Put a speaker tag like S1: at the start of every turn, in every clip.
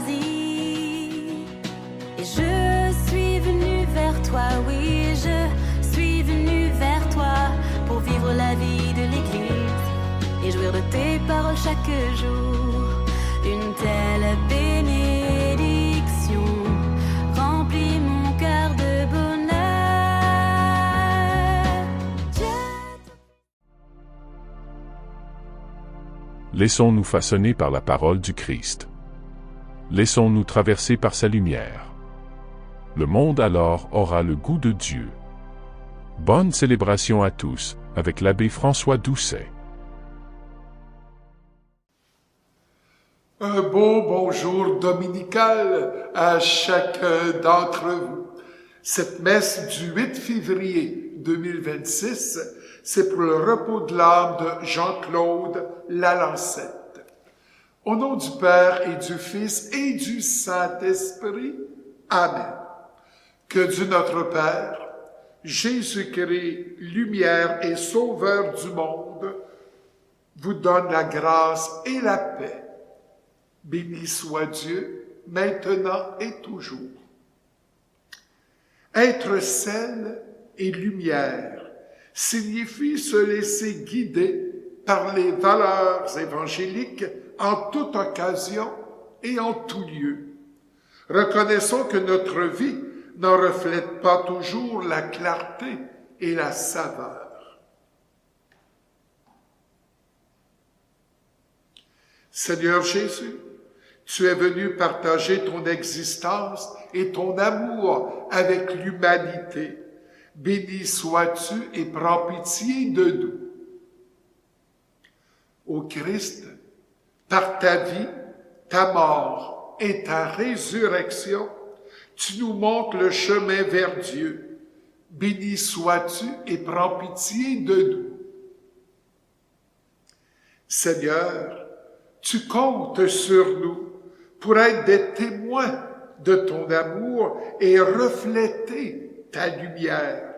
S1: choisi. Et je suis venu vers toi, oui, je suis venu vers toi pour vivre la vie de l'Église et jouir de tes paroles chaque jour. Une telle bénédiction remplit mon cœur de bonheur.
S2: Laissons-nous façonner par la parole du Christ. Laissons-nous traverser par sa lumière. Le monde alors aura le goût de Dieu. Bonne célébration à tous, avec l'abbé François Doucet.
S3: Un beau bonjour dominical à chacun d'entre vous. Cette messe du 8 février 2026, c'est pour le repos de l'âme de Jean-Claude Lalancette. Au nom du Père et du Fils et du Saint-Esprit, Amen. Que Dieu notre Père, Jésus-Christ, lumière et sauveur du monde, vous donne la grâce et la paix. Béni soit Dieu, maintenant et toujours. Être sel et lumière signifie se laisser guider par les valeurs évangéliques en toute occasion et en tout lieu. Reconnaissons que notre vie n'en reflète pas toujours la clarté et la saveur. Seigneur Jésus, tu es venu partager ton existence et ton amour avec l'humanité. Béni sois-tu et prends pitié de nous. Ô Christ, par ta vie, ta mort et ta résurrection, tu nous montres le chemin vers Dieu. Béni sois-tu et prends pitié de nous. Seigneur, tu comptes sur nous pour être des témoins de ton amour et refléter ta lumière.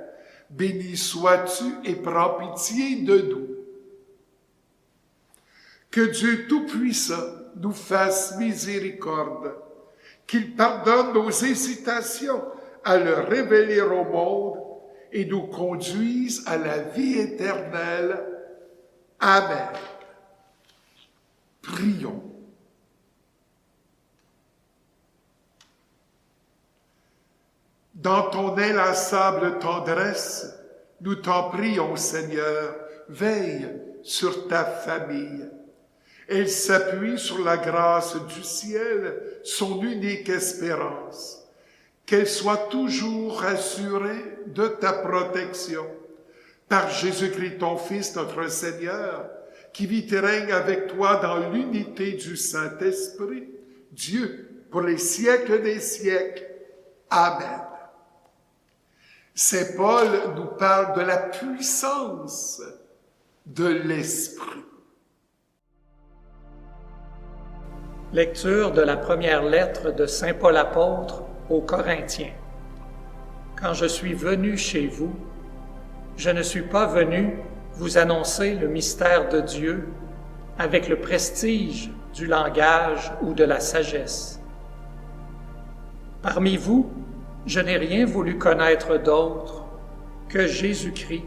S3: Béni sois-tu et prends pitié de nous. Que Dieu Tout-Puissant nous fasse miséricorde, qu'il pardonne nos hésitations à le révéler au monde et nous conduise à la vie éternelle. Amen. Prions. Dans ton inlassable tendresse, nous t'en prions, Seigneur, veille sur ta famille. Elle s'appuie sur la grâce du ciel, son unique espérance. Qu'elle soit toujours rassurée de ta protection. Par Jésus-Christ, ton Fils, notre Seigneur, qui vit et règne avec toi dans l'unité du Saint-Esprit, Dieu, pour les siècles des siècles. Amen. Saint Paul nous parle de la puissance de l'Esprit.
S4: Lecture de la première lettre de Saint Paul apôtre aux Corinthiens. Quand je suis venu chez vous, je ne suis pas venu vous annoncer le mystère de Dieu avec le prestige du langage ou de la sagesse. Parmi vous, je n'ai rien voulu connaître d'autre que Jésus-Christ,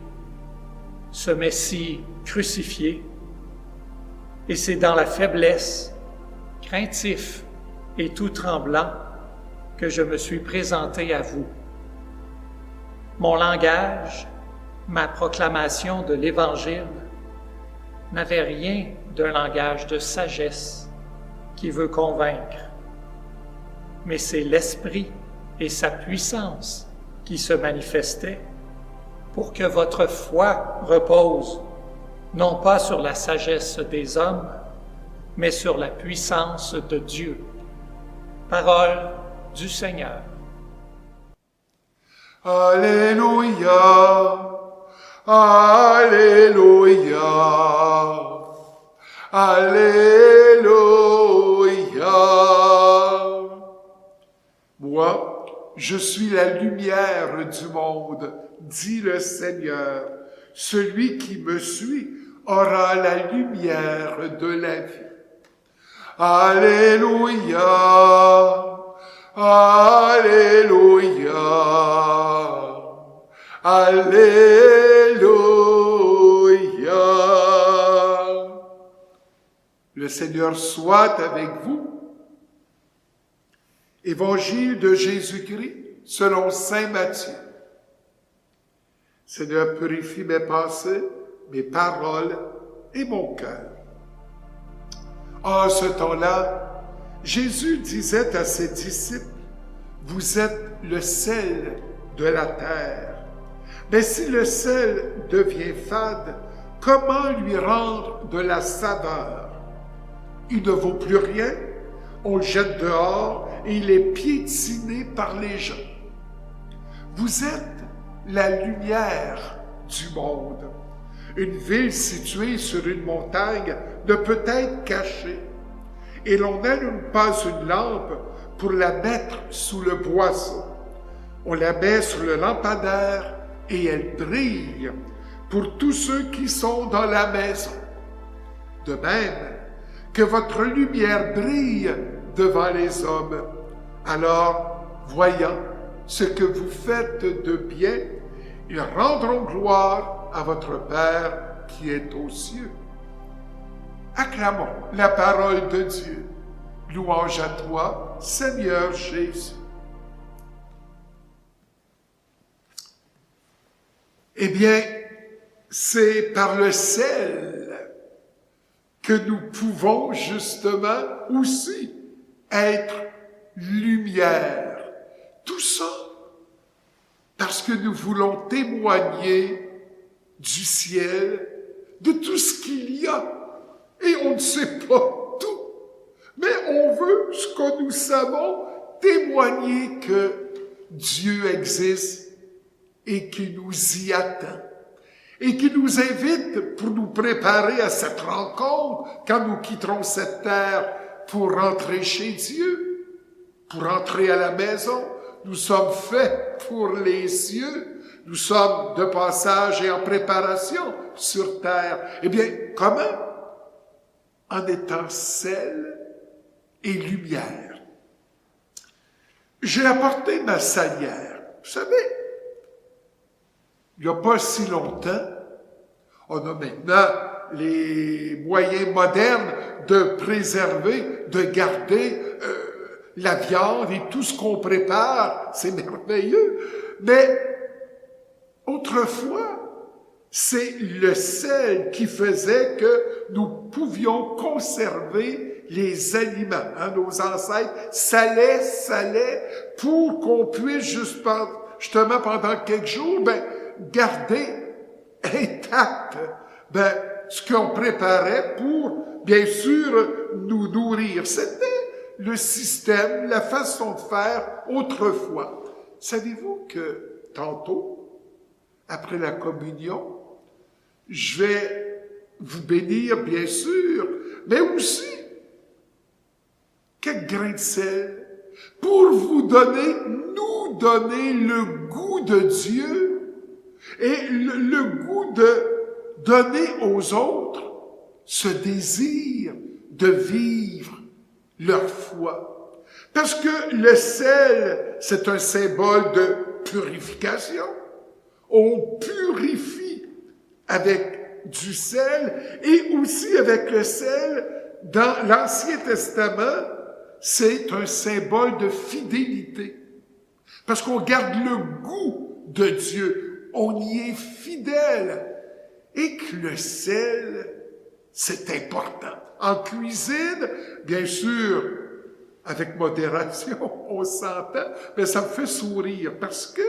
S4: ce Messie crucifié, et c'est dans la faiblesse, craintif et tout tremblant, que je me suis présenté à vous. Mon langage, ma proclamation de l'Évangile, n'avait rien d'un langage de sagesse qui veut convaincre, mais c'est l'Esprit et sa puissance qui se manifestaient pour que votre foi repose non pas sur la sagesse des hommes, mais sur la puissance de Dieu. Parole du Seigneur.
S3: Alléluia, Alléluia, Alléluia. Moi, je suis la lumière du monde, dit le Seigneur. Celui qui me suit aura la lumière de la vie. Alléluia, Alléluia, Alléluia. Le Seigneur soit avec vous. Évangile de Jésus-Christ selon saint Matthieu. Seigneur, purifie mes pensées, mes paroles et mon cœur. En ce temps-là, Jésus disait à ses disciples, « Vous êtes le sel de la terre. Mais si le sel devient fade, comment lui rendre de la saveur? Il ne vaut plus rien, on le jette dehors et il est piétiné par les gens. Vous êtes la lumière du monde. Une ville située sur une montagne ne peut être cachée, et l'on n'allume pas une lampe pour la mettre sous le boisseau. On la met sur le lampadaire et elle brille pour tous ceux qui sont dans la maison. De même, que votre lumière brille devant les hommes. Alors, voyant ce que vous faites de bien, ils rendront gloire à votre Père qui est aux cieux. Acclamons la parole de Dieu. Louange à toi, Seigneur Jésus. Eh bien, c'est par le sel que nous pouvons justement aussi être lumière. Tout ça parce que nous voulons témoigner du ciel, de tout ce qu'il y a. Et on ne sait pas tout, mais on veut, ce que nous savons, témoigner que Dieu existe et qu'il nous y attend. Et qui nous invite pour nous préparer à cette rencontre quand nous quitterons cette terre pour rentrer chez Dieu, pour entrer à la maison. Nous sommes faits pour les cieux, nous sommes de passage et en préparation sur terre. Eh bien, comment? En étant sel et lumière. J'ai apporté ma salière. Vous savez, il n'y a pas si longtemps, on a maintenant les moyens modernes de préserver, de garder la viande et tout ce qu'on prépare. C'est merveilleux. Mais autrefois, c'est le sel qui faisait que nous pouvions conserver les aliments. Hein, nos ancêtres salaient pour qu'on puisse justement pendant quelques jours, garder intact, ce qu'on préparait pour, bien sûr, nous nourrir. C'était le système, la façon de faire autrefois. Savez-vous que tantôt, après la communion, je vais vous bénir, bien sûr, mais aussi quelques grains de sel pour nous donner le goût de Dieu et le goût de donner aux autres ce désir de vivre leur foi. Parce que le sel, c'est un symbole de purification. On purifie avec du sel et aussi avec le sel, dans l'Ancien Testament, c'est un symbole de fidélité. Parce qu'on garde le goût de Dieu. On y est fidèle. Et que le sel, c'est important. En cuisine, bien sûr, avec modération, on s'entend, mais ça me fait sourire parce que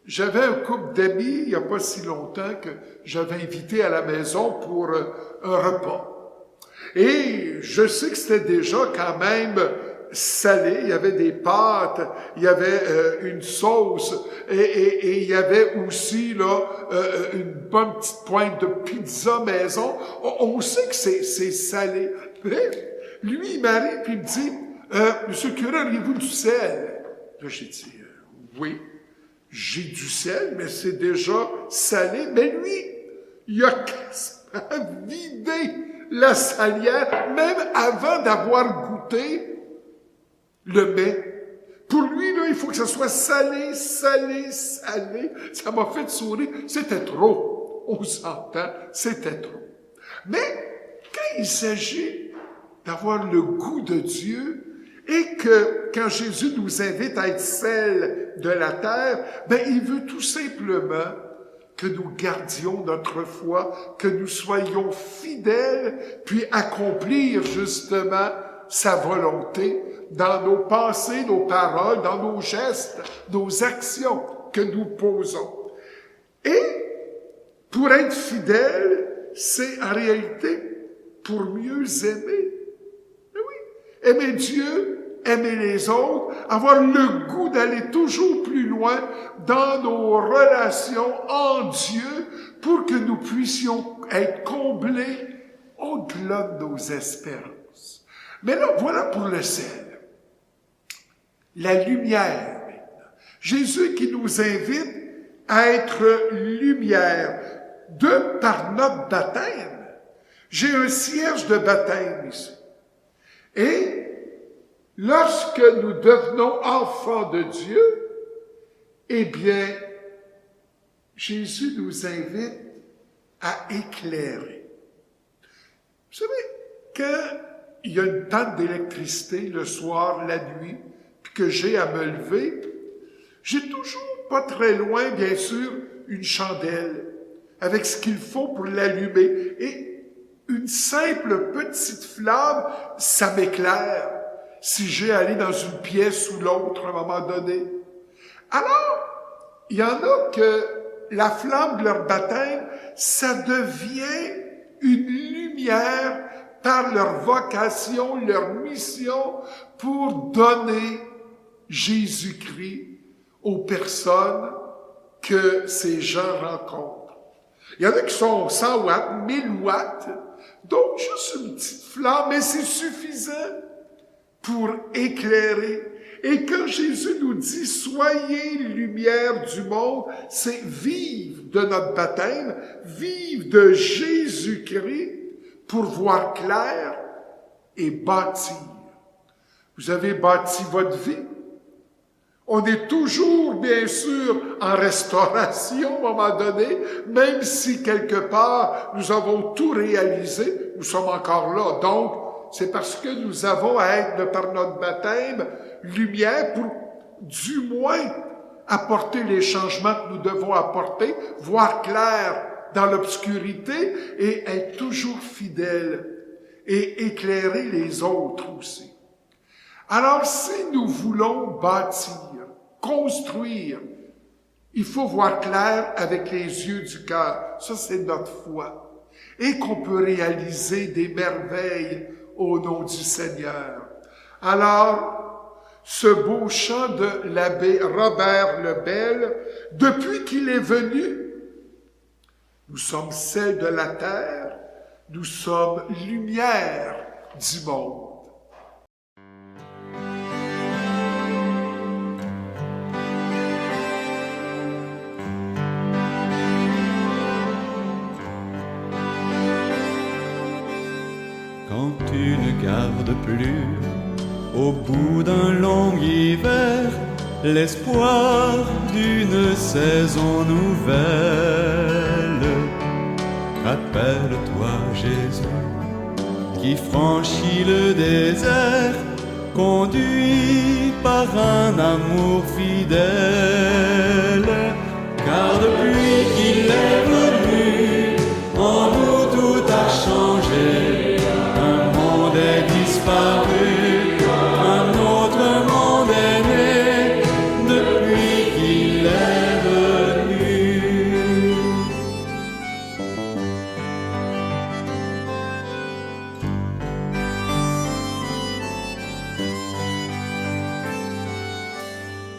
S3: j'avais un couple d'amis, il n'y a pas si longtemps, que j'avais invité à la maison pour un repas. Et je sais que c'était déjà quand même salé, il y avait des pâtes, il y avait une sauce, et il y avait aussi là une bonne petite pointe de pizza maison. On sait que c'est salé. Mais lui, il m'arrive puis il me dit, Monsieur le curé, auriez-vous du sel? Là, j'ai dit, oui, j'ai du sel, mais c'est déjà salé. Mais lui, il a quasiment vidé la salière, même avant d'avoir goûté le mets. Pour lui, là, il faut que ça soit salé, salé, salé. Ça m'a fait sourire. C'était trop. On s'entend, c'était trop. Mais quand il s'agit d'avoir le goût de Dieu, et que quand Jésus nous invite à être sel de la terre, ben il veut tout simplement que nous gardions notre foi, que nous soyons fidèles, puis accomplir justement sa volonté dans nos pensées, nos paroles, dans nos gestes, nos actions que nous posons. Et pour être fidèle, c'est en réalité pour mieux aimer. Mais oui, aimer Dieu, aimer les autres, avoir le goût d'aller toujours plus loin dans nos relations en Dieu pour que nous puissions être comblés au-delà de nos espérances. Mais là, voilà pour le sel. La lumière, maintenant. Jésus qui nous invite à être lumière par notre baptême. J'ai un cierge de baptême ici. Et lorsque nous devenons enfants de Dieu, eh bien, Jésus nous invite à éclairer. Vous savez, quand il y a une panne d'électricité le soir, la nuit, puis que j'ai à me lever, j'ai toujours pas très loin, bien sûr, une chandelle avec ce qu'il faut pour l'allumer. Et une simple petite flamme, ça m'éclaire si j'ai à aller dans une pièce ou l'autre à un moment donné. Alors, il y en a que la flamme de leur baptême, ça devient une lumière par leur vocation, leur mission pour donner Jésus-Christ aux personnes que ces gens rencontrent. Il y en a qui sont 100 watts, 1000 watts, donc juste une petite flamme, mais c'est suffisant pour éclairer. Et quand Jésus nous dit « Soyez lumière du monde », c'est vivre de notre baptême, vivre de Jésus-Christ pour voir clair et bâtir. Vous avez bâti votre vie. On est toujours, bien sûr, en restauration à un moment donné, même si quelque part nous avons tout réalisé, nous sommes encore là. Donc, c'est parce que nous avons à être, par notre baptême, lumière pour, du moins, apporter les changements que nous devons apporter, voir clair dans l'obscurité et être toujours fidèle et éclairer les autres aussi. Alors, si nous voulons bâtir, construire, il faut voir clair avec les yeux du cœur. Ça, c'est notre foi. Et qu'on peut réaliser des merveilles au nom du Seigneur. Alors, ce beau chant de l'abbé Robert Lebel, depuis qu'il est venu, nous sommes sel de la terre, nous sommes lumière du monde.
S5: Quand tu ne gardes plus, au bout d'un long hiver, l'espoir d'une saison nouvelle, rappelle-toi Jésus, qui franchit le désert, conduit par un amour fidèle, car depuis qu'il est venu, en nous tout a changé. Un monde est disparu, un autre monde est né, depuis qu'il est venu.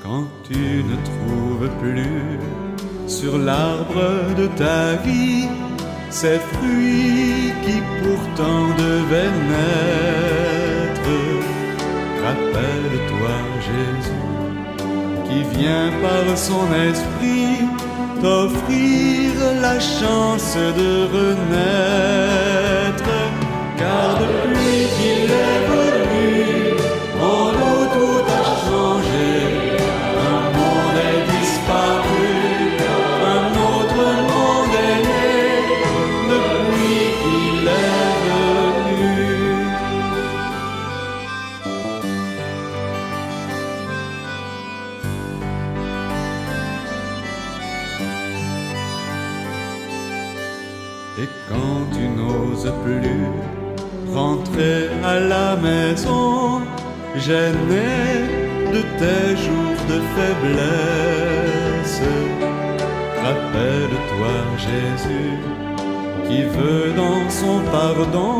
S5: Quand tu ne trouves plus sur l'arbre de ta vie ces fruits qui pourtant devaient naître, rappelle-toi Jésus, qui vient par son esprit t'offrir la chance de renaître. car depuis qu'il est venu, en nous tout a changé. Un monde est disparu, un autre monde est né, depuis qu'il est venu. Et quand tu n'oses plus rentrer à la maison, gêné de tes jours de faiblesse, rappelle-toi Jésus qui veut dans son pardon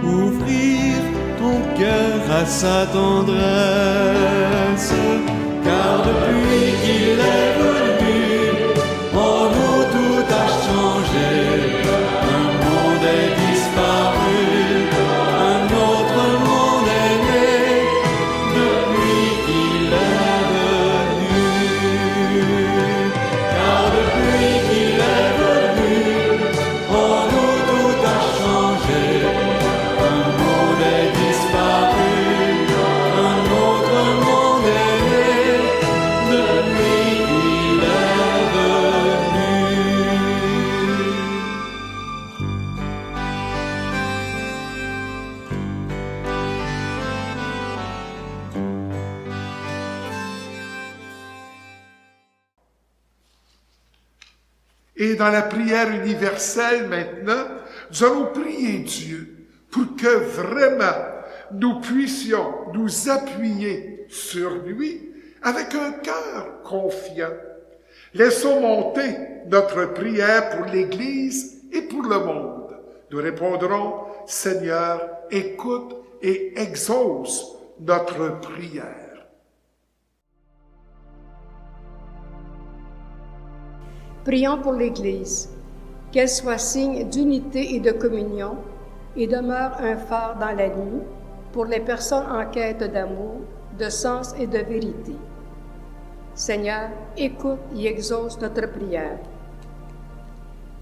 S5: ouvrir ton cœur à sa tendresse. Car depuis qu'il est venu, en nous tout a changé. Un monde est disparu, un autre monde est né, depuis qu'il est venu. Car depuis qu'il est venu, en nous tout a changé. Un monde est disparu, un autre monde est né, depuis qu'il est venu.
S3: Et dans la prière universelle maintenant, nous allons prier Dieu pour que vraiment nous puissions nous appuyer sur lui avec un cœur confiant. Laissons monter notre prière pour l'Église et pour le monde. Nous répondrons, Seigneur, écoute et exauce notre prière.
S6: Prions pour l'Église, qu'elle soit signe d'unité et de communion et demeure un phare dans la nuit pour les personnes en quête d'amour, de sens et de vérité. Seigneur, écoute et exauce notre prière.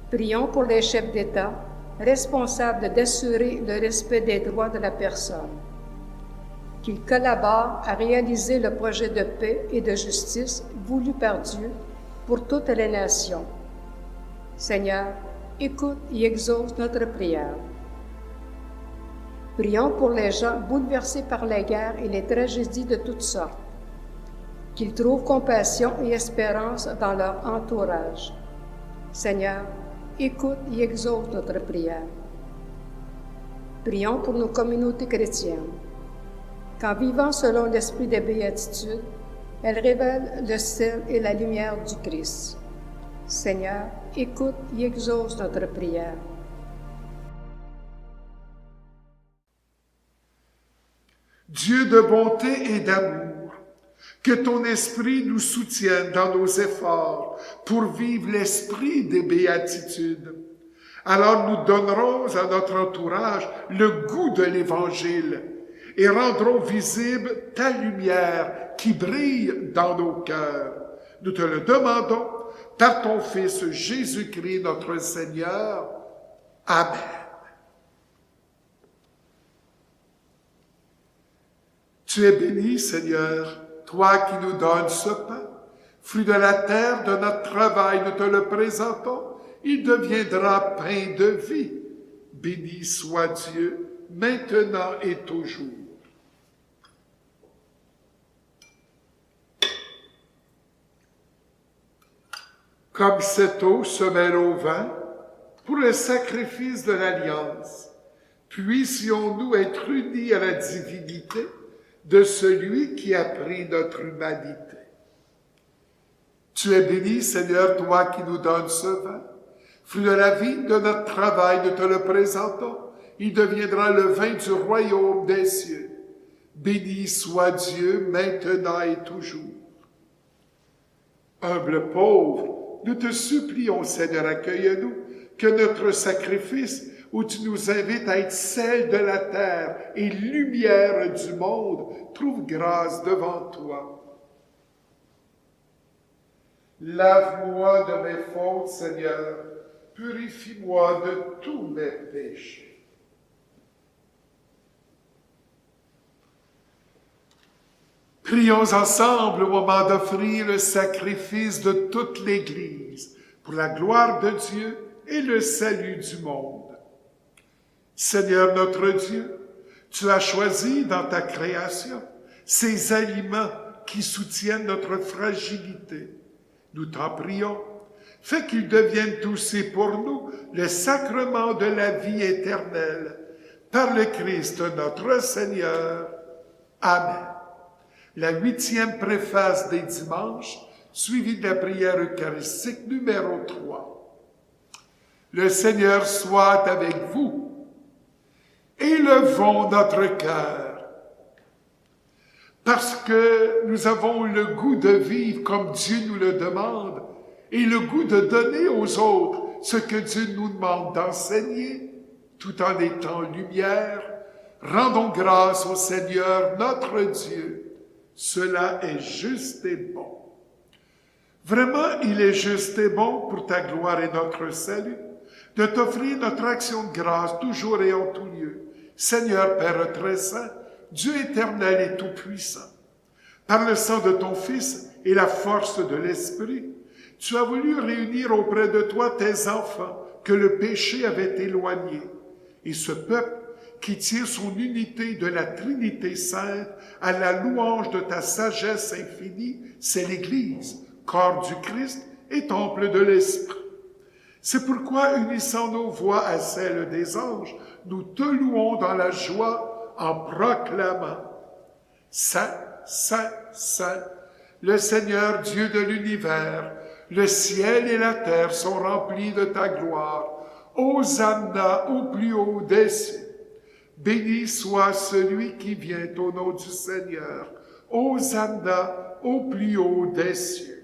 S6: Prions pour les chefs d'État, responsables d'assurer le respect des droits de la personne, qu'ils collaborent à réaliser le projet de paix et de justice voulu par Dieu pour toutes les nations. Seigneur, écoute et exauce notre prière. Prions pour les gens bouleversés par les guerres et les tragédies de toutes sortes, qu'ils trouvent compassion et espérance dans leur entourage. Seigneur, écoute et exauce notre prière. Prions pour nos communautés chrétiennes, qu'en vivant selon l'esprit des béatitudes, elles révèlent le sel et la lumière du Christ. Seigneur, écoute et exauce notre prière.
S3: Dieu de bonté et d'amour, que ton esprit nous soutienne dans nos efforts pour vivre l'esprit des béatitudes. Alors nous donnerons à notre entourage le goût de l'Évangile et rendrons visible ta lumière qui brille dans nos cœurs. Nous te le demandons par ton Fils Jésus-Christ notre Seigneur. Amen. Tu es béni, Seigneur, toi qui nous donnes ce pain, fruit de la terre, de notre travail, nous te le présentons. Il deviendra pain de vie. Béni soit Dieu, maintenant et toujours. Comme cette eau se mêle au vin, pour le sacrifice de l'Alliance, puissions-nous être unis à la divinité de celui qui a pris notre humanité. Tu es béni, Seigneur, toi qui nous donnes ce vin, fruit de la vie, de notre travail, nous te le présentons. Il deviendra le vin du royaume des cieux. Béni soit Dieu, maintenant et toujours. Humble pauvre, nous te supplions, Seigneur, accueille-nous, que notre sacrifice, où tu nous invites à être sel de la terre et lumière du monde, trouve grâce devant toi. Lave-moi de mes fautes, Seigneur, purifie-moi de tous mes péchés. Prions ensemble au moment d'offrir le sacrifice de toute l'Église pour la gloire de Dieu et le salut du monde. Seigneur notre Dieu, tu as choisi dans ta création ces aliments qui soutiennent notre fragilité. Nous t'en prions, fais qu'ils deviennent aussi pour nous le sacrement de la vie éternelle, par le Christ notre Seigneur. Amen. La 8e préface des dimanches, suivie de la prière eucharistique numéro 3. Le Seigneur soit avec vous. Élevons notre cœur. Parce que nous avons le goût de vivre comme Dieu nous le demande et le goût de donner aux autres ce que Dieu nous demande d'enseigner, tout en étant lumière, rendons grâce au Seigneur notre Dieu. Cela est juste et bon. Vraiment, il est juste et bon pour ta gloire et notre salut, de t'offrir notre action de grâce toujours et en tout lieu. Seigneur Père très saint, Dieu éternel et tout-puissant, par le sang de ton Fils et la force de l'Esprit, tu as voulu réunir auprès de toi tes enfants que le péché avait éloignés, et ce peuple qui tient son unité de la Trinité sainte à la louange de ta sagesse infinie, c'est l'Église, corps du Christ et temple de l'Esprit. C'est pourquoi, unissant nos voix à celles des anges, nous te louons dans la joie en proclamant « Saint, Saint, Saint, le Seigneur Dieu de l'univers, le ciel et la terre sont remplis de ta gloire. Hosanna au plus haut des cieux. Béni soit celui qui vient au nom du Seigneur. Hosanna au plus haut des cieux. »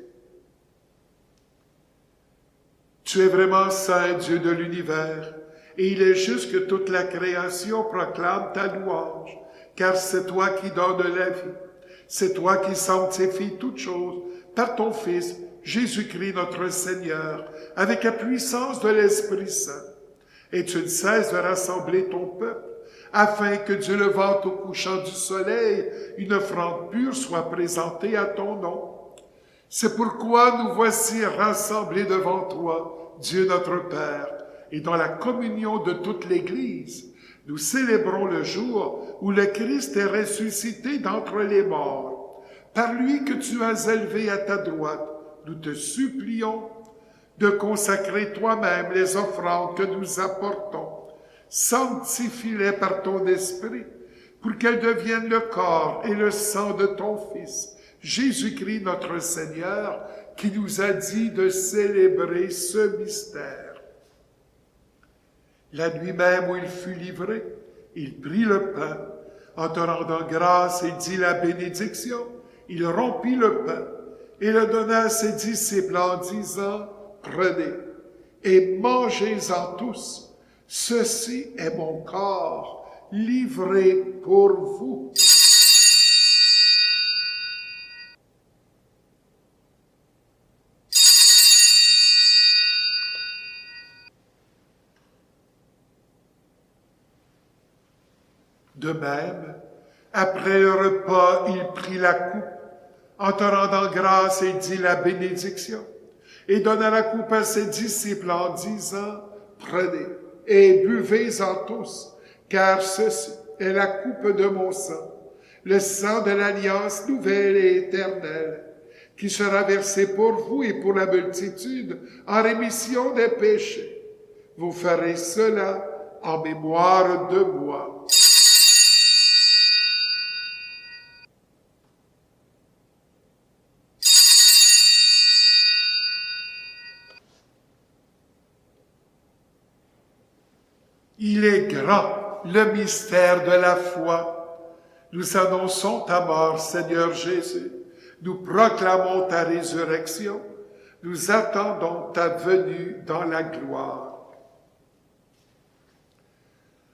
S3: Tu es vraiment saint, Dieu de l'univers, et il est juste que toute la création proclame ta louange, car c'est toi qui donnes la vie. C'est toi qui sanctifies toutes choses par ton Fils, Jésus-Christ notre Seigneur, avec la puissance de l'Esprit Saint. Et tu ne cesses de rassembler ton peuple, afin que Dieu le vente au couchant du soleil, une offrande pure soit présentée à ton nom. C'est pourquoi nous voici rassemblés devant toi, Dieu notre Père, et dans la communion de toute l'Église, nous célébrons le jour où le Christ est ressuscité d'entre les morts. Par lui que tu as élevé à ta droite, nous te supplions de consacrer toi-même les offrandes que nous apportons. Sanctifie-les par ton esprit, pour qu'elles deviennent le corps et le sang de ton Fils, Jésus-Christ notre Seigneur, qui nous a dit de célébrer ce mystère. La nuit même où il fut livré, il prit le pain. En te rendant grâce, il dit la bénédiction. Il rompit le pain et le donna à ses disciples en disant, « Prenez et mangez-en tous. Ceci est mon corps, livré pour vous. » De même, après le repas, il prit la coupe. En te rendant grâce, il dit la bénédiction et donna la coupe à ses disciples en disant, « Prenez et buvez-en tous, car ceci est la coupe de mon sang, le sang de l'alliance nouvelle et éternelle, qui sera versé pour vous et pour la multitude en rémission des péchés. Vous ferez cela en mémoire de moi. » Il est grand, le mystère de la foi. Nous annonçons ta mort, Seigneur Jésus. Nous proclamons ta résurrection. Nous attendons ta venue dans la gloire.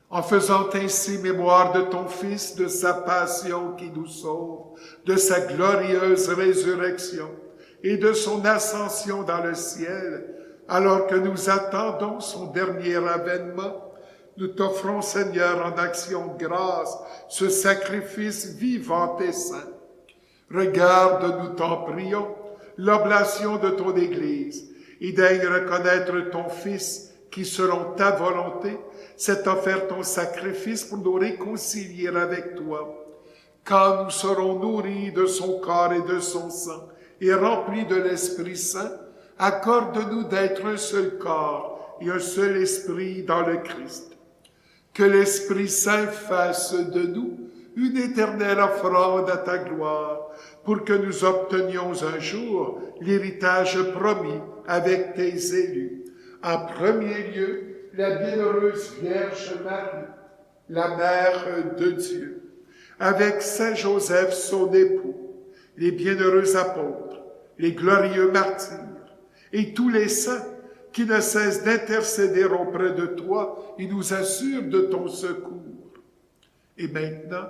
S3: En faisant ainsi mémoire de ton Fils, de sa passion qui nous sauve, de sa glorieuse résurrection et de son ascension dans le ciel, alors que nous attendons son dernier avènement, nous t'offrons, Seigneur, en action de grâce, ce sacrifice vivant et saint. Regarde, nous t'en prions, l'oblation de ton Église, et daigne reconnaître ton Fils, qui, selon ta volonté, s'est offert ton sacrifice pour nous réconcilier avec toi. Quand nous serons nourris de son corps et de son sang, et remplis de l'Esprit Saint, accorde-nous d'être un seul corps et un seul esprit dans le Christ. Que l'Esprit Saint fasse de nous une éternelle offrande à ta gloire, pour que nous obtenions un jour l'héritage promis avec tes élus. En premier lieu, la bienheureuse Vierge Marie, la Mère de Dieu, avec Saint Joseph, son époux, les bienheureux apôtres, les glorieux martyrs, et tous les saints qui ne cessent d'intercéder auprès de toi et nous assurent de ton secours. Et maintenant,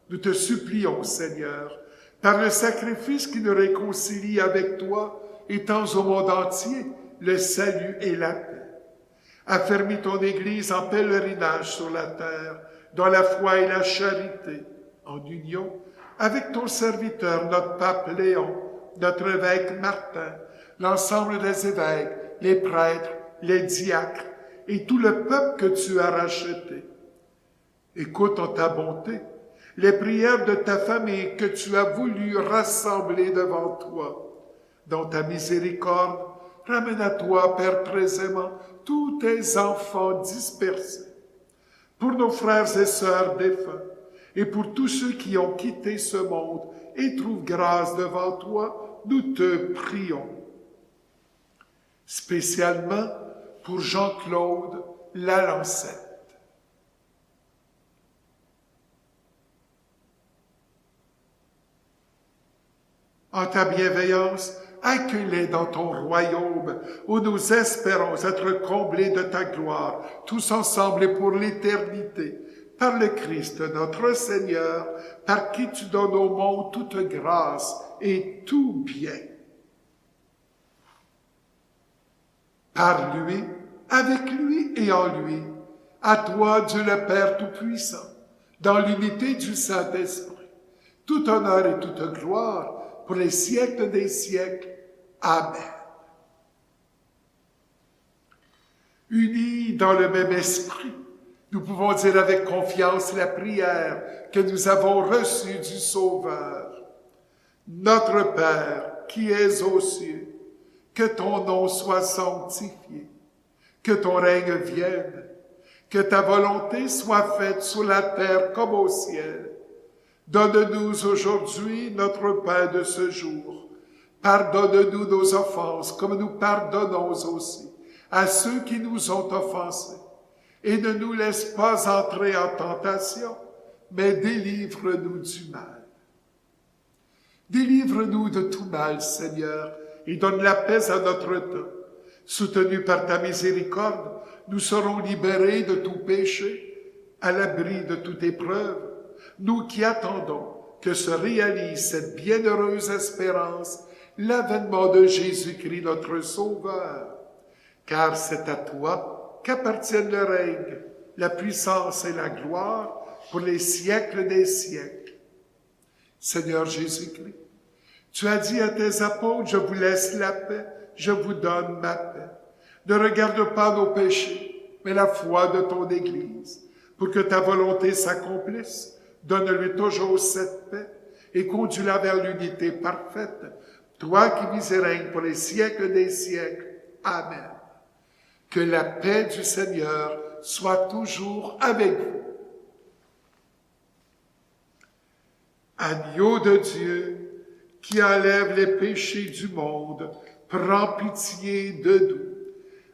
S3: nous te supplions, Seigneur, par le sacrifice qui nous réconcilie avec toi, étends au monde entier le salut et la paix. Affermis ton Église en pèlerinage sur la terre, dans la foi et la charité, en union avec ton serviteur, notre pape Léon, notre évêque Martin, l'ensemble des évêques, les prêtres, les diacres et tout le peuple que tu as racheté. Écoute en ta bonté les prières de ta famille que tu as voulu rassembler devant toi. Dans ta miséricorde, ramène à toi, Père très aimant, tous tes enfants dispersés. Pour nos frères et sœurs défunts, et pour tous ceux qui ont quitté ce monde et trouvent grâce devant toi, nous te prions. Spécialement pour Jean-Claude Lalancette. En ta bienveillance, accueille-les dans ton royaume, où nous espérons être comblés de ta gloire, tous ensemble et pour l'éternité, par le Christ notre Seigneur, par qui tu donnes au monde toute grâce et tout bien. Par lui, avec lui et en lui, à toi, Dieu le Père Tout-Puissant, dans l'unité du Saint-Esprit, tout honneur et toute gloire pour les siècles des siècles. Amen. Unis dans le même esprit, nous pouvons dire avec confiance la prière que nous avons reçue du Sauveur. Notre Père, qui es aux cieux, que ton nom soit sanctifié, que ton règne vienne, que ta volonté soit faite sur la terre comme au ciel. Donne-nous aujourd'hui notre pain de ce jour. Pardonne-nous nos offenses, comme nous pardonnons aussi à ceux qui nous ont offensés. Et ne nous laisse pas entrer en tentation, mais délivre-nous du mal. Délivre-nous de tout mal, Seigneur, et donne la paix à notre temps. Soutenus par ta miséricorde, nous serons libérés de tout péché, à l'abri de toute épreuve, nous qui attendons que se réalise cette bienheureuse espérance, l'avènement de Jésus-Christ notre Sauveur. Car c'est à toi qu'appartiennent le règne, la puissance et la gloire pour les siècles des siècles. Seigneur Jésus-Christ, tu as dit à tes apôtres, je vous laisse la paix, je vous donne ma paix. Ne regarde pas nos péchés, mais la foi de ton Église, pour que ta volonté s'accomplisse. Donne-lui toujours cette paix et conduis-la vers l'unité parfaite, toi qui vis et règnes pour les siècles des siècles. Amen. Que la paix du Seigneur soit toujours avec vous. Agneau de Dieu, qui enlève les péchés du monde, prends pitié de nous.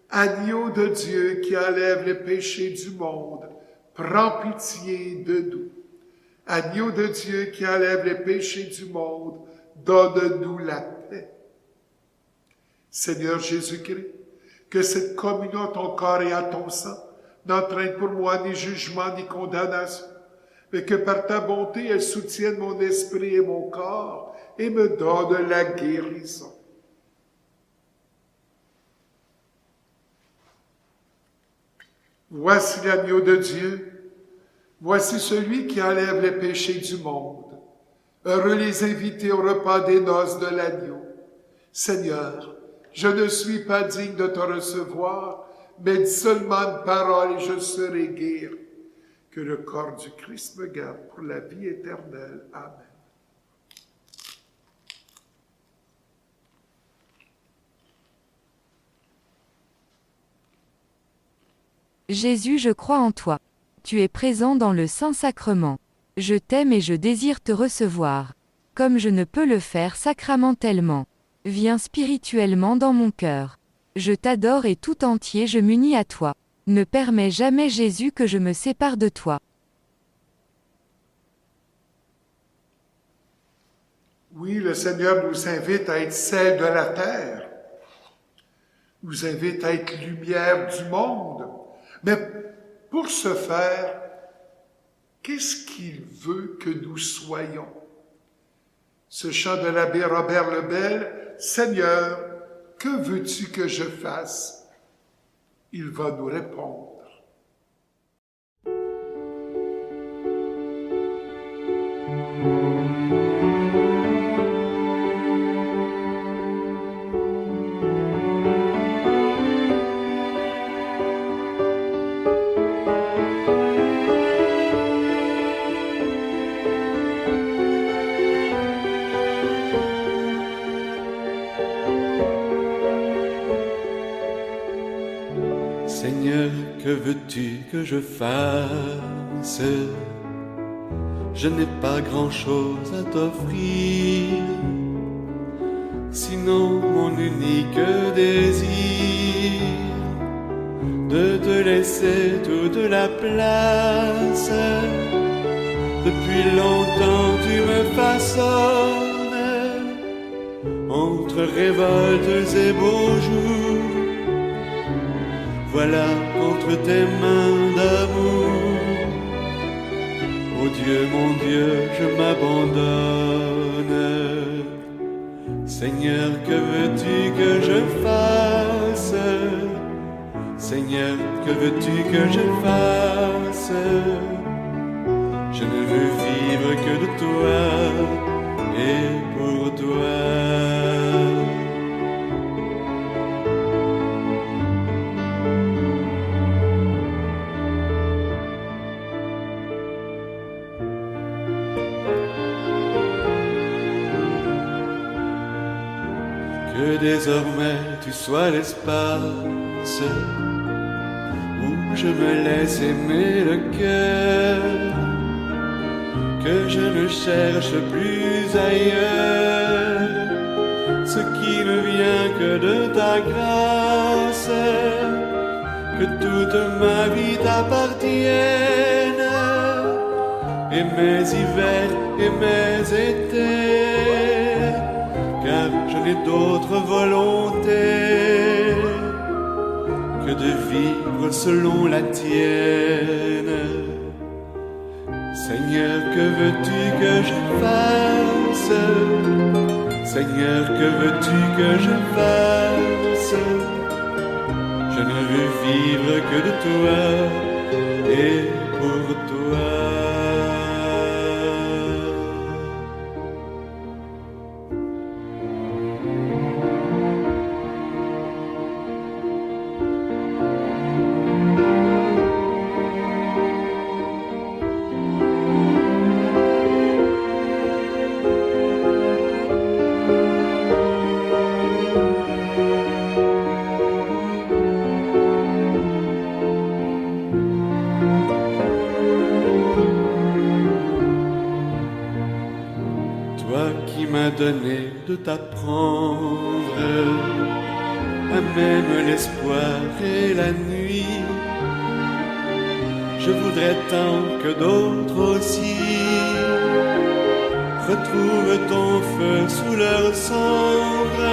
S3: Agneau de Dieu, qui enlève les péchés du monde, prends pitié de nous. Agneau de Dieu qui enlève les péchés du monde, donne-nous la paix. Seigneur Jésus-Christ, que cette communion à ton corps et à ton sang n'entraîne pour moi ni jugement ni condamnation, mais que par ta bonté elle soutienne mon esprit et mon corps et me donne la guérison. Voici l'agneau de Dieu. Voici celui qui enlève les péchés du monde. Heureux les invités au repas des noces de l'agneau. Seigneur, je ne suis pas digne de te recevoir, mais dis seulement une parole et je serai guéri. Que le corps du Christ me garde pour la vie éternelle. Amen.
S7: Jésus, je crois en toi. Tu es présent dans le Saint-Sacrement. Je t'aime et je désire te recevoir. Comme je ne peux le faire sacramentellement. Viens spirituellement dans mon cœur. Je t'adore et tout entier je m'unis à toi. Ne permets jamais Jésus que je me sépare de toi.
S3: Oui, le Seigneur nous invite à être sel de la terre, nous invite à être lumière du monde. Mais pour ce faire, qu'est-ce qu'il veut que nous soyons? Ce chant de l'abbé Robert Lebel, « Seigneur, que veux-tu que je fasse ?» Il va nous répondre.
S5: Seigneur, que veux-tu que je fasse? Je n'ai pas grand-chose à t'offrir, sinon mon unique désir, de te laisser toute la place. Depuis longtemps tu me façonnes, entre révoltes et beaux jours. Voilà qu'entre tes mains d'amour, ô Dieu, mon Dieu, je m'abandonne. Seigneur, que veux-tu que je fasse? Seigneur, que veux-tu que je fasse? Je ne veux vivre que de toi et pour toi. Que désormais tu sois l'espace où je me laisse aimer le cœur, que je ne cherche plus ailleurs ce qui ne vient que de ta grâce, que toute ma vie t'appartienne, et mes hivers et mes étés, car je n'ai d'autre volonté que de vivre selon la tienne. Seigneur, que veux-tu que je fasse? Seigneur, que veux-tu que je fasse? Je ne veux vivre que de toi et pour toi. Donner de t'apprendre à même l'espoir et la nuit. Je voudrais tant que d'autres aussi retrouvent ton feu sous leur cendre,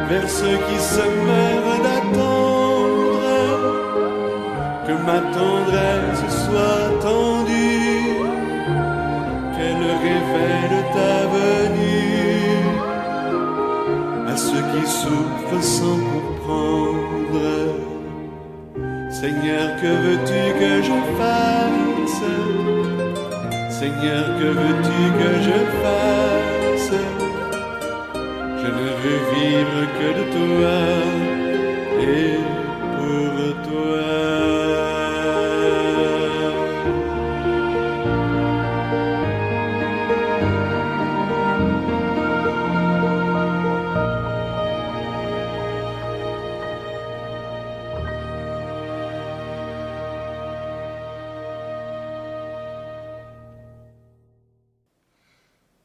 S5: vers ceux qui se meurent d'attendre, que ma tendresse soit tendue, qu'elle révèle ta venue à ceux qui souffrent sans comprendre. Seigneur, que veux-tu que je fasse? Seigneur, que veux-tu que je fasse? Je ne veux vivre que de toi et pour toi.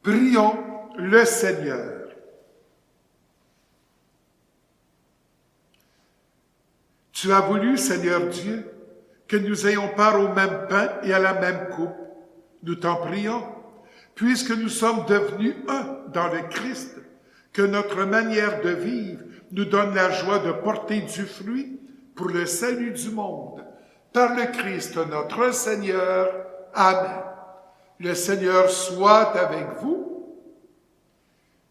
S3: Prions le Seigneur. Tu as voulu, Seigneur Dieu, que nous ayons part au même pain et à la même coupe. Nous t'en prions, puisque nous sommes devenus un dans le Christ, que notre manière de vivre nous donne la joie de porter du fruit pour le salut du monde. Par le Christ notre Seigneur. Amen. Le Seigneur soit avec vous.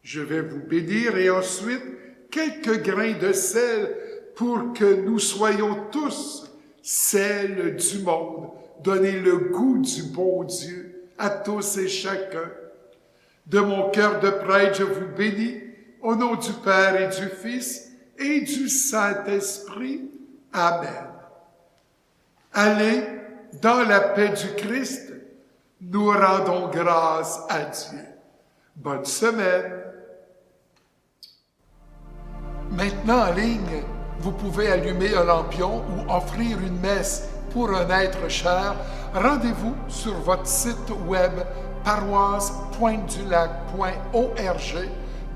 S3: Je vais vous bénir et ensuite quelques grains de sel pour que nous soyons tous sel du monde. Donnez le goût du bon Dieu à tous et chacun. De mon cœur de prêtre, je vous bénis au nom du Père et du Fils et du Saint-Esprit. Amen. Allez dans la paix du Christ. Nous rendons grâce à Dieu. Bonne semaine. Maintenant en ligne, vous pouvez allumer un lampion ou offrir une messe pour un être cher. Rendez-vous sur votre site web paroisse-pointe-du-lac.org,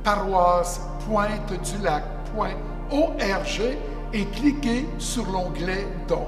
S3: paroisse-pointe-du-lac.org et cliquez sur l'onglet Dons.